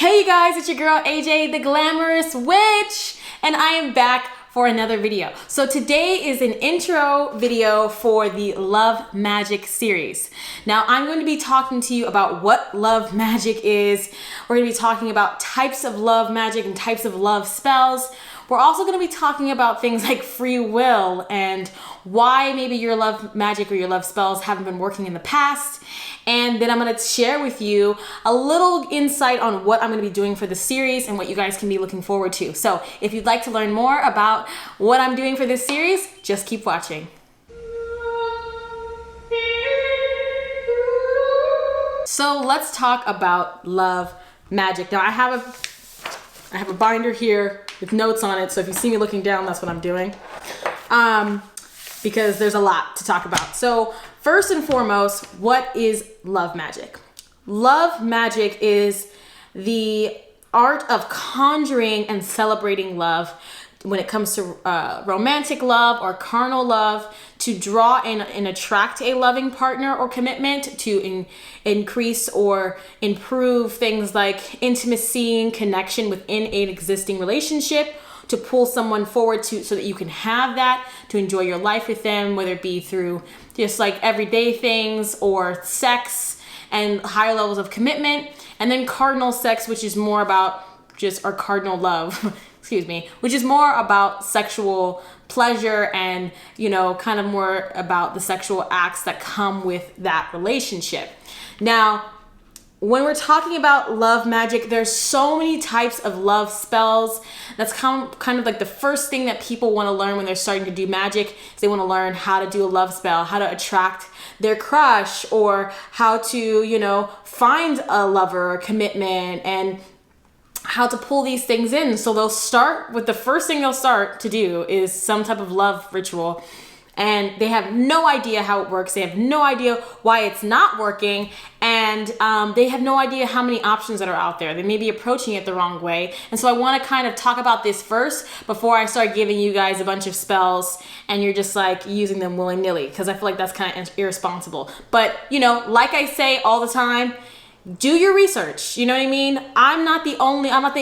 Hey you guys, it's your girl AJ, the Glamorous Witch, and I am back for another video. So today is an intro video for the Love Magic series. Now I'm going to be talking to you about what love magic is. We're going to be talking about types of love magic and types of love spells. We're also going to be talking about things like free will and why maybe your love magic or your love spells haven't been working in the past. And then I'm going to share with you a little insight on what I'm going to be doing for the series and what you guys can be looking forward to. So if you'd like to learn more about what I'm doing for this series, just keep watching. So let's talk about love magic. Now I have a binder here with notes on it. So if you see me looking down, that's what I'm doing. Because there's a lot to talk about. So first and foremost, what is love magic? Love magic is the art of conjuring and celebrating love when it comes to romantic love or carnal love, to draw in and attract a loving partner or commitment, to increase or improve things like intimacy and connection within an existing relationship, to pull someone forward so that you can have that, to enjoy your life with them, whether it be through just like everyday things or sex and higher levels of commitment. And then cardinal sex, which is more about our cardinal love, excuse me, which is more about sexual pleasure and, kind of more about the sexual acts that come with that relationship. Now, when we're talking about love magic, there's so many types of love spells. That's kind of like the first thing that people want to learn when they're starting to do magic. Is they want to learn how to do a love spell, how to attract their crush, or how to, find a lover or commitment, and how to pull these things in. So they'll start with the first thing they'll start to do is some type of love ritual. And they have no idea how it works. They have no idea why it's not working. And they have no idea how many options that are out there. They may be approaching it the wrong way. And so I want to kind of talk about this first before I start giving you guys a bunch of spells and you're just like using them willy-nilly, because I feel like that's kind of irresponsible. But, like I say all the time, do your research. You know what I mean? I'm not the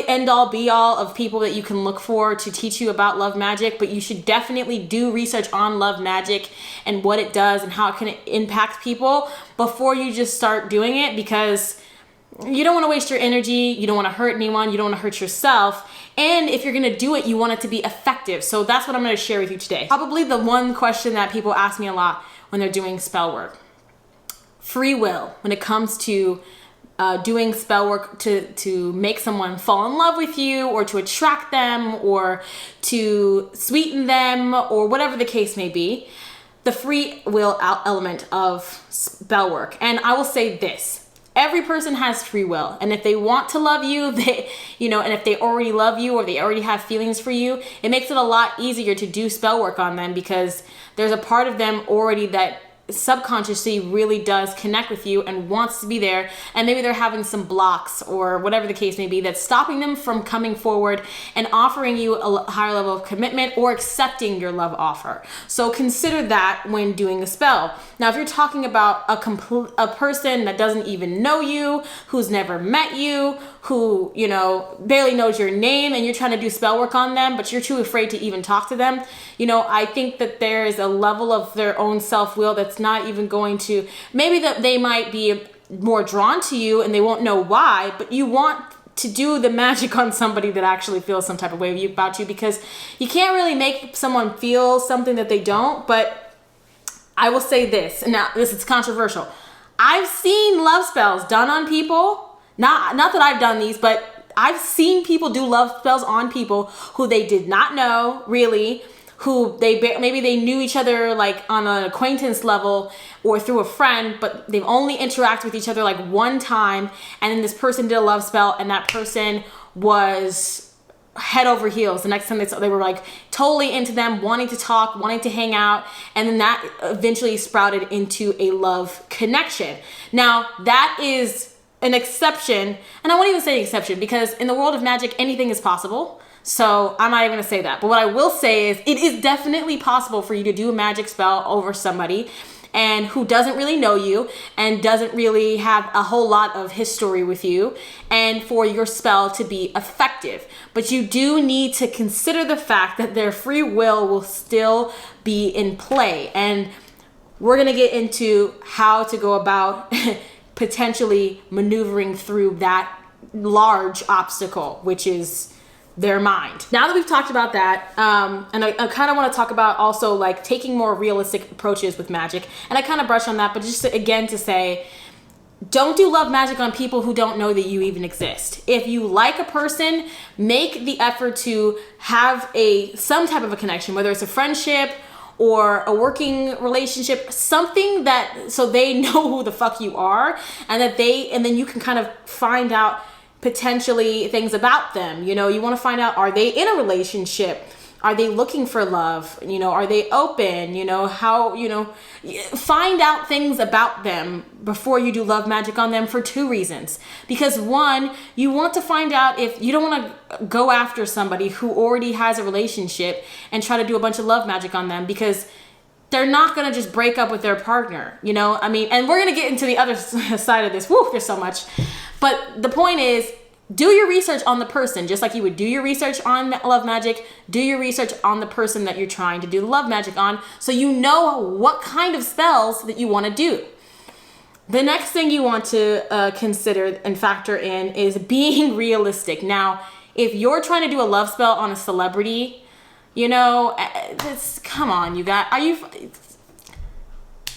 end all be all of people that you can look for to teach you about love magic, but you should definitely do research on love magic and what it does and how it can impact people before you just start doing it, because you don't want to waste your energy. You don't want to hurt anyone. You don't want to hurt yourself. And if you're going to do it, you want it to be effective. So that's what I'm going to share with you today. Probably the one question that people ask me a lot when they're doing spell work. Free will when it comes to doing spell work to make someone fall in love with you, or to attract them, or to sweeten them, or whatever the case may be. The free will element of spell work. And I will say this: every person has free will, and if they want to love you, and if they already love you or they already have feelings for you, it makes it a lot easier to do spell work on them, because there's a part of them already that subconsciously really does connect with you and wants to be there, and maybe they're having some blocks or whatever the case may be that's stopping them from coming forward and offering you a higher level of commitment or accepting your love offer. So consider that when doing a spell. Now, if you're talking about a person that doesn't even know you, who's never met you, who barely knows your name, and you're trying to do spell work on them, but you're too afraid to even talk to them, I think that there is a level of their own self-will that's not even going to, maybe that they might be more drawn to you and they won't know why, but you want to do the magic on somebody that actually feels some type of way about you, because you can't really make someone feel something that they don't. But I will say this, and now this is controversial. I've seen love spells done on people, not that I've done these, but I've seen people do love spells on people who they did not know, really, who maybe they knew each other like on an acquaintance level or through a friend, but they've only interacted with each other like one time, and then this person did a love spell and that person was head over heels. The next time they were like totally into them, wanting to talk, wanting to hang out, and then that eventually sprouted into a love connection. Now, that is an exception, and I won't even say exception, because in the world of magic, anything is possible. So I'm not even gonna say that. But what I will say is it is definitely possible for you to do a magic spell over somebody and who doesn't really know you and doesn't really have a whole lot of history with you, and for your spell to be effective. But you do need to consider the fact that their free will still be in play. And we're going to get into how to go about potentially maneuvering through that large obstacle, which is their mind. Now that we've talked about that, and I kind of want to talk about also like taking more realistic approaches with magic. And I kind of brushed on that, but just to say, don't do love magic on people who don't know that you even exist. If you like a person, make the effort to have some type of a connection, whether it's a friendship or a working relationship, something that so they know who the fuck you are, and then you can kind of find out potentially things about them. You want to find out, are they in a relationship? Are they looking for love? Are they open? Find out things about them before you do love magic on them for two reasons. Because one, you want to find out if you don't want to go after somebody who already has a relationship and try to do a bunch of love magic on them, because they're not going to just break up with their partner, and we're going to get into the other side of this. Woo, there's so much. But the point is, do your research on the person, just like you would do your research on love magic. Do your research on the person that you're trying to do the love magic on, so you know what kind of spells that you want to do. The next thing you want to consider and factor in is being realistic. Now, if you're trying to do a love spell on a celebrity, come on,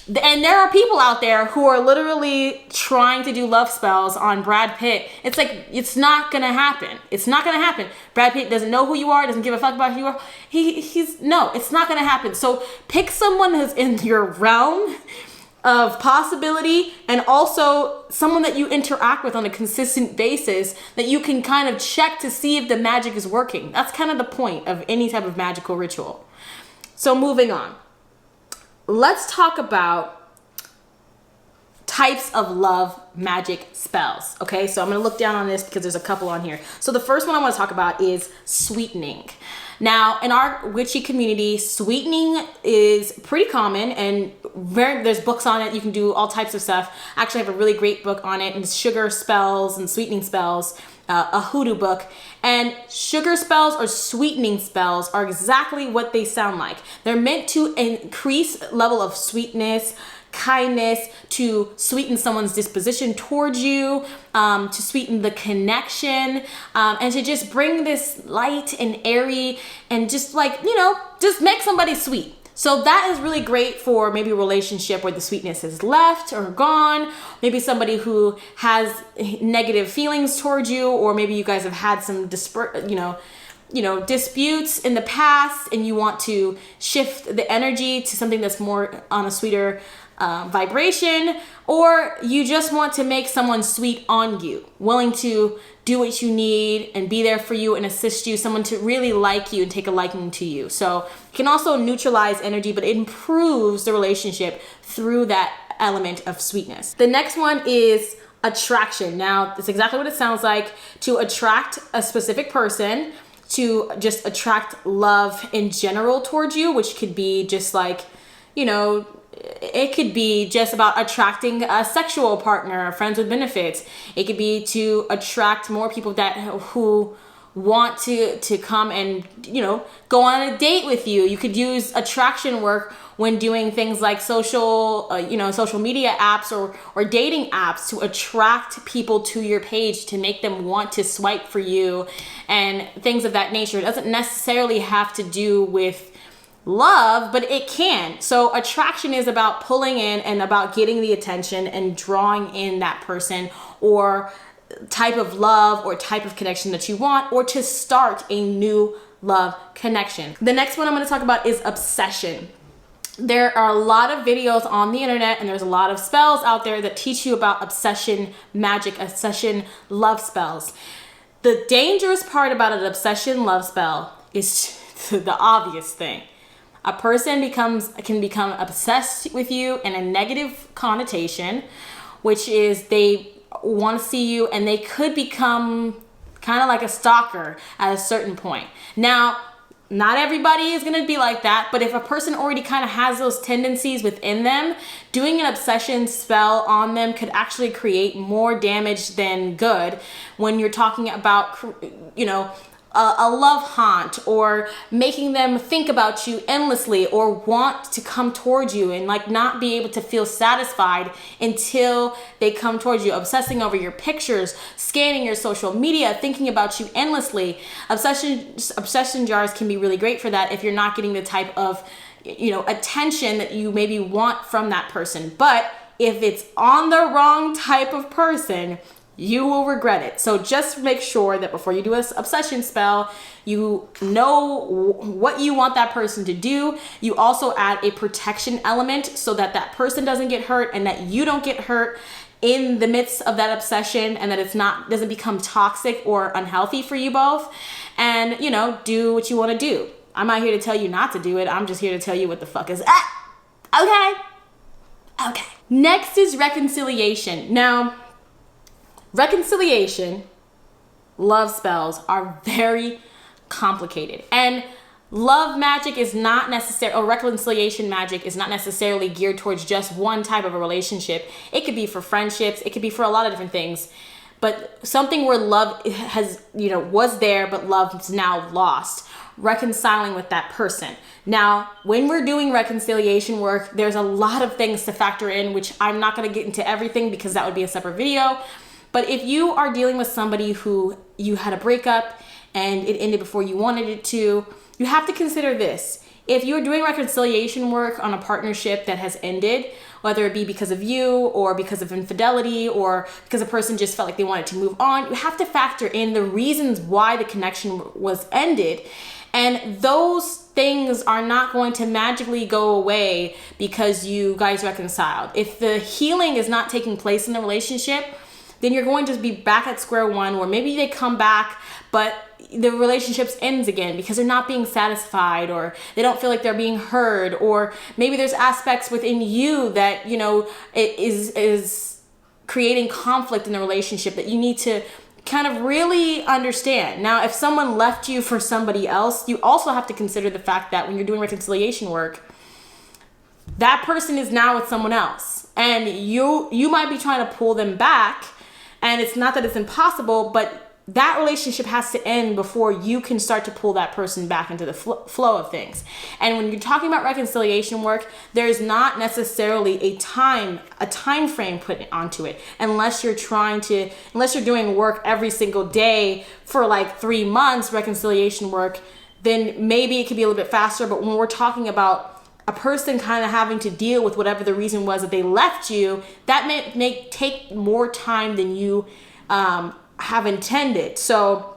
and there are people out there who are literally trying to do love spells on Brad Pitt. It's like, it's not gonna happen. It's not gonna happen. Brad Pitt doesn't know who you are, doesn't give a fuck about who you are. No, it's not gonna happen. So pick someone who's in your realm of possibility, and also someone that you interact with on a consistent basis that you can kind of check to see if the magic is working. That's kind of the point of any type of magical ritual. So moving on. Let's talk about types of love magic spells. Okay, so I'm going to look down on this because there's a couple on here. So the first one I want to talk about is sweetening. Now, in our witchy community, sweetening is pretty common, and there's books on it. You can do all types of stuff. I actually have a really great book on it, and it's sugar spells and sweetening spells, a hoodoo book. And sugar spells or sweetening spells are exactly what they sound like. They're meant to increase level of sweetness, kindness, to sweeten someone's disposition towards you, to sweeten the connection, and to just bring this light and airy and just just make somebody sweet. So that is really great for maybe a relationship where the sweetness is left or gone. Maybe somebody who has negative feelings towards you, or maybe you guys have had some disputes in the past, and you want to shift the energy to something that's more on a sweeter vibration, or you just want to make someone sweet on you, willing to do what you need and be there for you and assist you, someone to really like you and take a liking to you. So it can also neutralize energy, but it improves the relationship through that element of sweetness. The next one is attraction. Now, that's exactly what it sounds like, to attract a specific person, to just attract love in general towards you, which could be just like, it could be just about attracting a sexual partner, friends with benefits. It could be to attract more people who want to come and, go on a date with you. You could use attraction work when doing things like social media apps or dating apps, to attract people to your page, to make them want to swipe for you and things of that nature. It doesn't necessarily have to do with love, but it can. So attraction is about pulling in and about getting the attention and drawing in that person or type of love or type of connection that you want, or to start a new love connection. The next one I'm going to talk about is obsession. There are a lot of videos on the internet, and there's a lot of spells out there that teach you about obsession magic, obsession love spells. The dangerous part about an obsession love spell is the obvious thing. A person can become obsessed with you in a negative connotation, which is they want to see you, and they could become kind of like a stalker at a certain point. Now, not everybody is going to be like that, but if a person already kind of has those tendencies within them, doing an obsession spell on them could actually create more damage than good when you're talking about, you know, a love haunt, or making them think about you endlessly or want to come towards you and like not be able to feel satisfied until they come towards you, obsessing over your pictures, scanning your social media, thinking about you endlessly. Obsession jars can be really great for that if you're not getting the type of, you know, attention that you maybe want from that person. But if it's on the wrong type of person, you will regret it. So just make sure that before you do an obsession spell, you know what you want that person to do. You also add a protection element so that that person doesn't get hurt and that you don't get hurt in the midst of that obsession, and that it's not, doesn't become toxic or unhealthy for you both. And, you know, do what you want to do. I'm not here to tell you not to do it. I'm just here to tell you what the fuck is okay. Next is reconciliation. Now, reconciliation, love spells are very complicated, and love magic is not necessary, or reconciliation magic is not necessarily geared towards just one type of a relationship. It could be for friendships, it could be for a lot of different things, but something where love has, you know, was there, but love's now lost. Reconciling with that person. Now, when we're doing reconciliation work, there's a lot of things to factor in, which I'm not going to get into everything because that would be a separate video. But if you are dealing with somebody who you had a breakup and it ended before you wanted it to, you have to consider this. If you're doing reconciliation work on a partnership that has ended, whether it be because of you or because of infidelity or because a person just felt like they wanted to move on, you have to factor in the reasons why the connection was ended. And those things are not going to magically go away because you guys reconciled. If the healing is not taking place in the relationship, then you're going to be back at square one, where maybe they come back, but the relationship ends again because they're not being satisfied, or they don't feel like they're being heard, or maybe there's aspects within you that, you know, it is creating conflict in the relationship that you need to kind of really understand. Now, if someone left you for somebody else, you also have to consider the fact that when you're doing reconciliation work, that person is now with someone else, and you might be trying to pull them back. And it's not that it's impossible, but that relationship has to end before you can start to pull that person back into the flow of things. And when you're talking about reconciliation work, there's not necessarily a time frame put onto it, unless you're doing work every single day for like 3 months, reconciliation work, then maybe it could be a little bit faster. But when we're talking about a person kind of having to deal with whatever the reason was that they left you, that may take more time than you have intended. So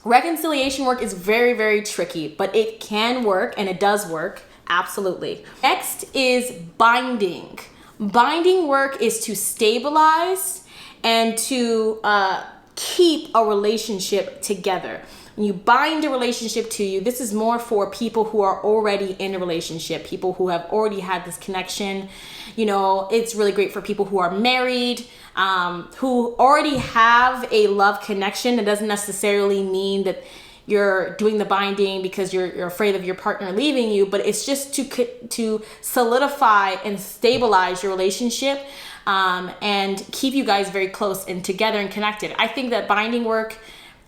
reconciliation work is very, very tricky, but it can work, and it does work, absolutely. Next is binding. Binding work is to stabilize and to keep a relationship together. When you bind a relationship to you, this is more for people who are already in a relationship, people who have already had this connection. You know, it's really great for people who are married, who already have a love connection. It doesn't necessarily mean that you're doing the binding because you're afraid of your partner leaving you, but it's just to solidify and stabilize your relationship, and keep you guys very close and together and connected. I think that binding work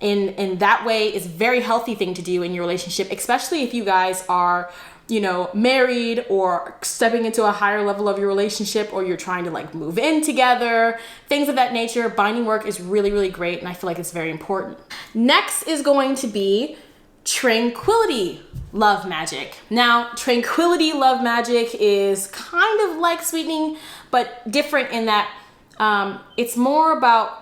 in that way is a very healthy thing to do in your relationship, especially if you guys are, you know, married or stepping into a higher level of your relationship, or you're trying to like move in together, things of that nature. Binding work is really, really great, and I feel like it's very important. Next is going to be tranquility love magic. Now, tranquility love magic is kind of like sweetening, but different in that it's more about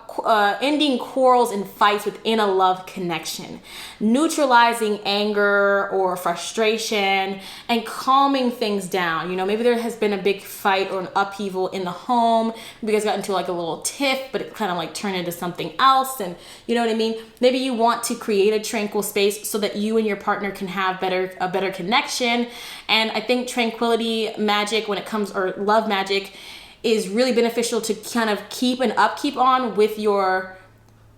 ending quarrels and fights within a love connection, neutralizing anger or frustration, and calming things down. You know, maybe there has been a big fight or an upheaval in the home. Maybe you guys got into like a little tiff, but it kind of like turned into something else. And you know what I mean? Maybe you want to create a tranquil space so that you and your partner can have a better connection. And I think tranquility magic, when it comes, or love magic, is really beneficial to kind of keep an upkeep on with your,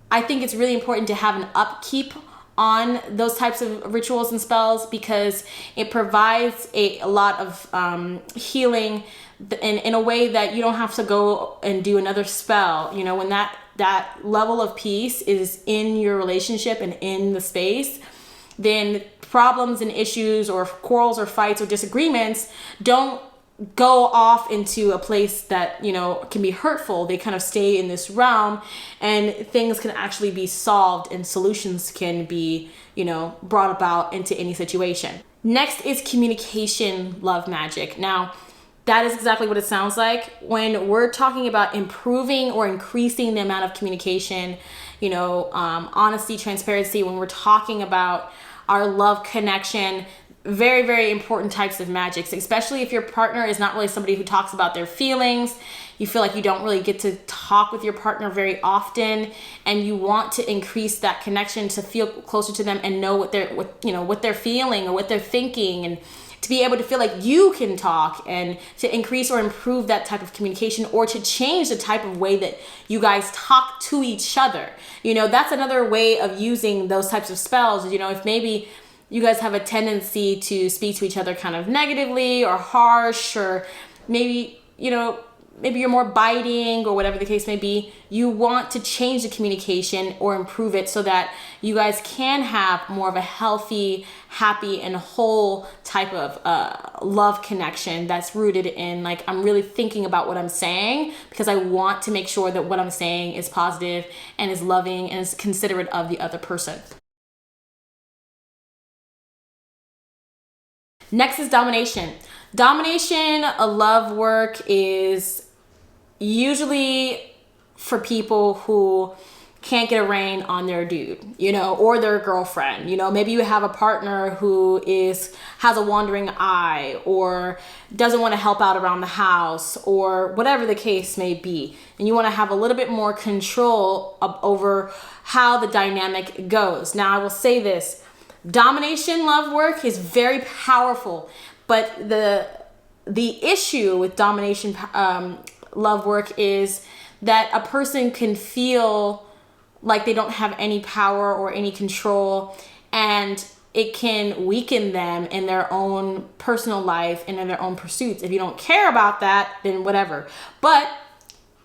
I think it's really important to have an upkeep on those types of rituals and spells because it provides a lot of healing in a way that you don't have to go and do another spell. You know, when that level of peace is in your relationship and in the space, then problems and issues or quarrels or fights or disagreements don't go off into a place that, you know, can be hurtful. They kind of stay in this realm, and things can actually be solved and solutions can be, you know, brought about into any situation. Next is communication love magic. Now, that is exactly what it sounds like. When we're talking about improving or increasing the amount of communication, you know, honesty, transparency, when we're talking about our love connection, very, very important types of magics, especially if your partner is not really somebody who talks about their feelings. You feel like you don't really get to talk with your partner very often, and you want to increase that connection to feel closer to them and know what they're feeling or what they're thinking, and to be able to feel like you can talk, and to increase or improve that type of communication, or to change the type of way that you guys talk to each other. You know, that's another way of using those types of spells. You know, if maybe you guys have a tendency to speak to each other kind of negatively or harsh, or maybe, you know, maybe you're more biting or whatever the case may be, you want to change the communication or improve it so that you guys can have more of a healthy, happy, and whole type of love connection that's rooted in, like, I'm really thinking about what I'm saying because I want to make sure that what I'm saying is positive and is loving and is considerate of the other person. Next is domination. Domination, a love work, is usually for people who can't get a rein on their dude, you know, or their girlfriend. You know, maybe you have a partner who has a wandering eye, or doesn't want to help out around the house, or whatever the case may be, and you want to have a little bit more control over how the dynamic goes. Now, I will say this: domination love work is very powerful, but the issue with domination love work is that a person can feel like they don't have any power or any control, and it can weaken them in their own personal life and in their own pursuits. If you don't care about that, then whatever. But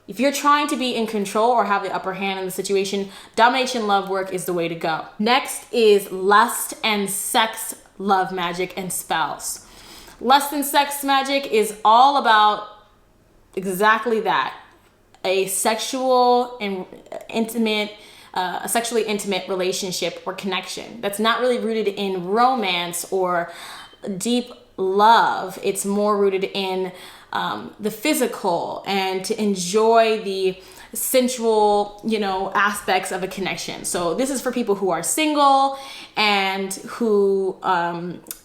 if you're trying to be in control or have the upper hand in the situation, domination love work is the way to go. Next is lust and sex love magic and spells. Lust and sex magic is all about exactly that: a sexual and a sexually intimate relationship or connection that's not really rooted in romance or deep love. It's more rooted in the physical, and to enjoy the sensual, you know, aspects of a connection. So this is for people who are single and who,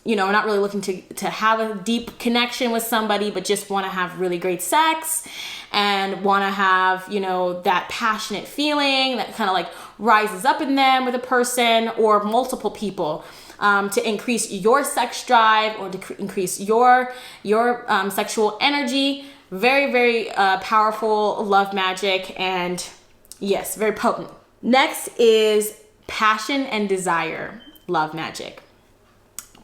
you know, are not really looking to have a deep connection with somebody, but just want to have really great sex and want to have, you know, that passionate feeling that kind of like rises up in them with a person or multiple people. To increase your sex drive or to increase your sexual energy. Very, very powerful love magic, and yes, very potent. Next is passion and desire love magic.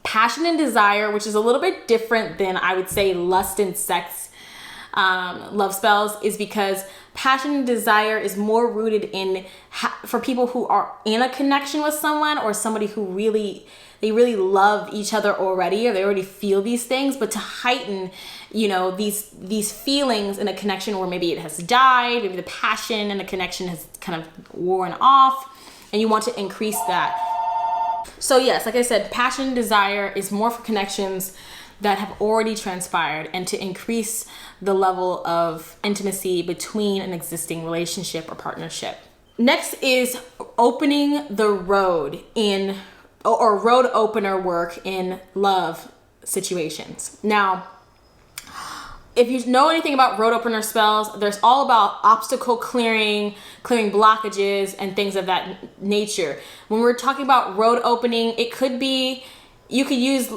Passion and desire, which is a little bit different than, I would say, lust and sex love spells, is because passion and desire is more rooted in for people who are in a connection with someone, or somebody who really love each other already, or they already feel these things, but to heighten, you know, these feelings in a connection where maybe it has died, maybe the passion and the connection has kind of worn off, and you want to increase that. So yes, like I said, passion and desire is more for connections that have already transpired, and to increase the level of intimacy between an existing relationship or partnership. Next is opening the road or road opener work in love situations. Now, if you know anything about road opener spells, there's all about obstacle clearing blockages and things of that nature. When we're talking about road opening, it could be, you could use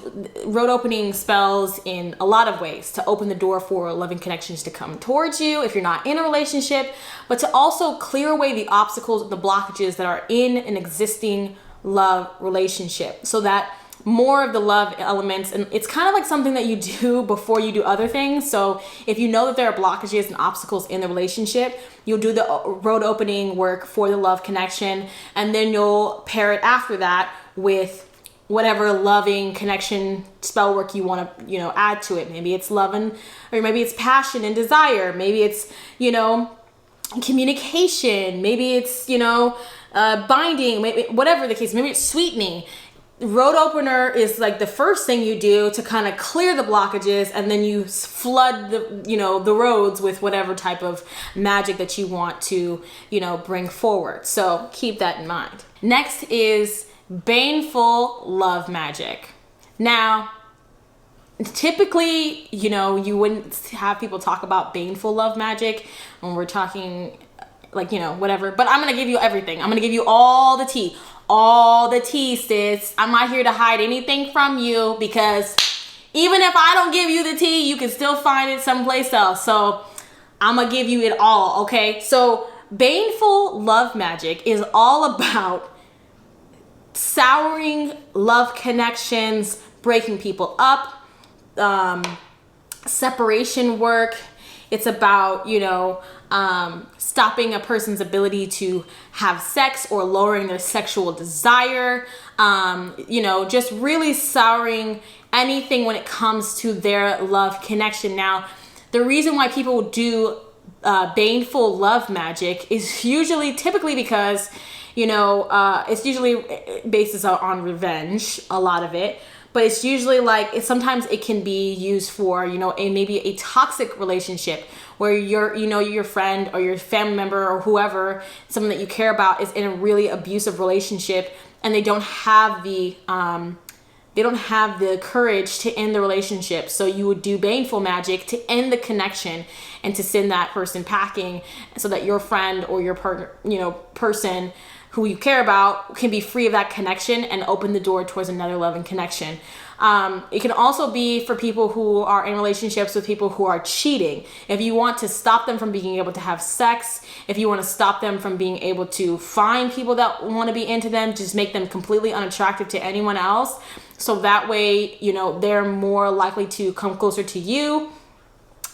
road opening spells in a lot of ways to open the door for loving connections to come towards you if you're not in a relationship, but to also clear away the obstacles, the blockages that are in an existing love relationship, so that more of the love elements, and it's kind of like something that you do before you do other things. So if you know that there are blockages and obstacles in the relationship, you'll do the road opening work for the love connection, and then you'll pair it after that with whatever loving connection spell work you want to, add to it. Maybe it's love or maybe it's passion and desire. Maybe it's, communication. Maybe it's, binding, maybe whatever the case, maybe it's sweetening. Road opener is like the first thing you do to kind of clear the blockages, and then you flood the roads with whatever type of magic that you want to, bring forward. So keep that in mind. Next is baneful love magic. Now, typically, you wouldn't have people talk about baneful love magic when we're talking whatever, but I'm going to give you everything. I'm going to give you all the tea. All the tea, sis. I'm not here to hide anything from you, because even if I don't give you the tea, you can still find it someplace else. So I'm gonna give you it all, okay? So baneful love magic is all about souring love connections, breaking people up, separation work. It's about, stopping a person's ability to have sex or lowering their sexual desire, just really souring anything when it comes to their love connection. Now, the reason why people do baneful love magic is typically because, it's usually bases on revenge, a lot of it. But it's usually sometimes it can be used for, maybe a toxic relationship where your friend or your family member or whoever, someone that you care about, is in a really abusive relationship, and they don't have the courage to end the relationship. So you would do baneful magic to end the connection and to send that person packing, so that your friend or your partner, person who you care about can be free of that connection and open the door towards another loving connection. It can also be for people who are in relationships with people who are cheating. If you want to stop them from being able to have sex, if you want to stop them from being able to find people that want to be into them, just make them completely unattractive to anyone else. So that way, they're more likely to come closer to you.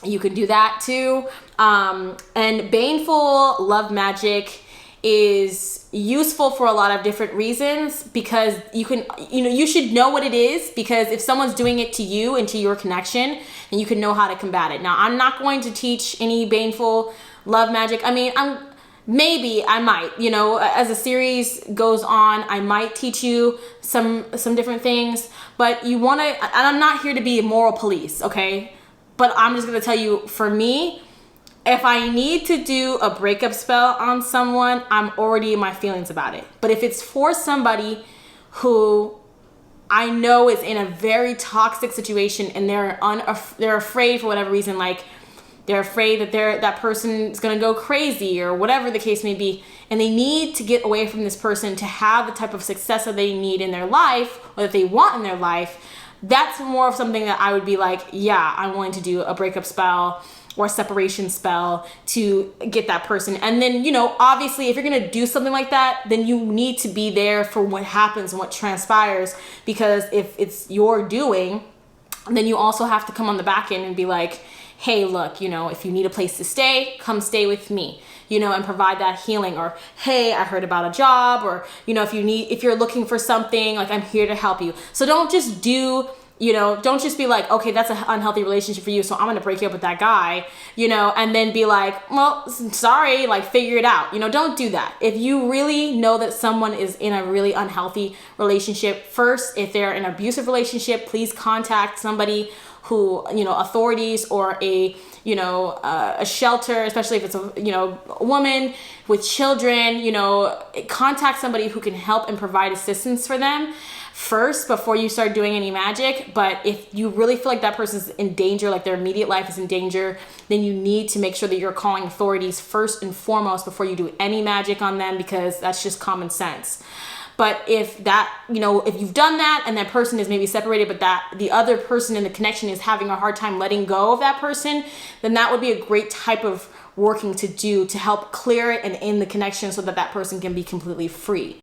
You can do that too. And baneful love magic is useful for a lot of different reasons, because you should know what it is, because if someone's doing it to you and to your connection, and you can know how to combat it. Now, I'm not going to teach any baneful love magic. I mean, I might, as the series goes on, I might teach you some different things, but and I'm not here to be a moral police, okay? But I'm just going to tell you, for me, if I need to do a breakup spell on someone, I'm already in my feelings about it. But if it's for somebody who I know is in a very toxic situation, and they're afraid for whatever reason, they're afraid that that person is going to go crazy or whatever the case may be, and they need to get away from this person to have the type of success that they need in their life, or that they want in their life, that's more of something that I would be like, yeah, I'm willing to do a breakup spell or separation spell to get that person. And then, obviously, if you're going to do something like that, then you need to be there for what happens and what transpires, because if it's your doing, then you also have to come on the back end and be like, hey, look, if you need a place to stay, come stay with me, and provide that healing. Or, hey, I heard about a job, or, if you're looking for something, I'm here to help you. So don't just don't just be like, okay, that's an unhealthy relationship for you, so I'm going to break you up with that guy, and then be like, well, sorry, figure it out. Don't do that. If you really know that someone is in a really unhealthy relationship, first, if they're in an abusive relationship, please contact somebody who, authorities, or a shelter, especially if it's a woman with children, contact somebody who can help and provide assistance for them first before you start doing any magic. But if you really feel like that person's in danger, their immediate life is in danger, then you need to make sure that you're calling authorities first and foremost before you do any magic on them, because that's just common sense. But if if you've done that and that person is maybe separated, but that the other person in the connection is having a hard time letting go of that person, then that would be a great type of working to do to help clear it and end the connection, so that that person can be completely free.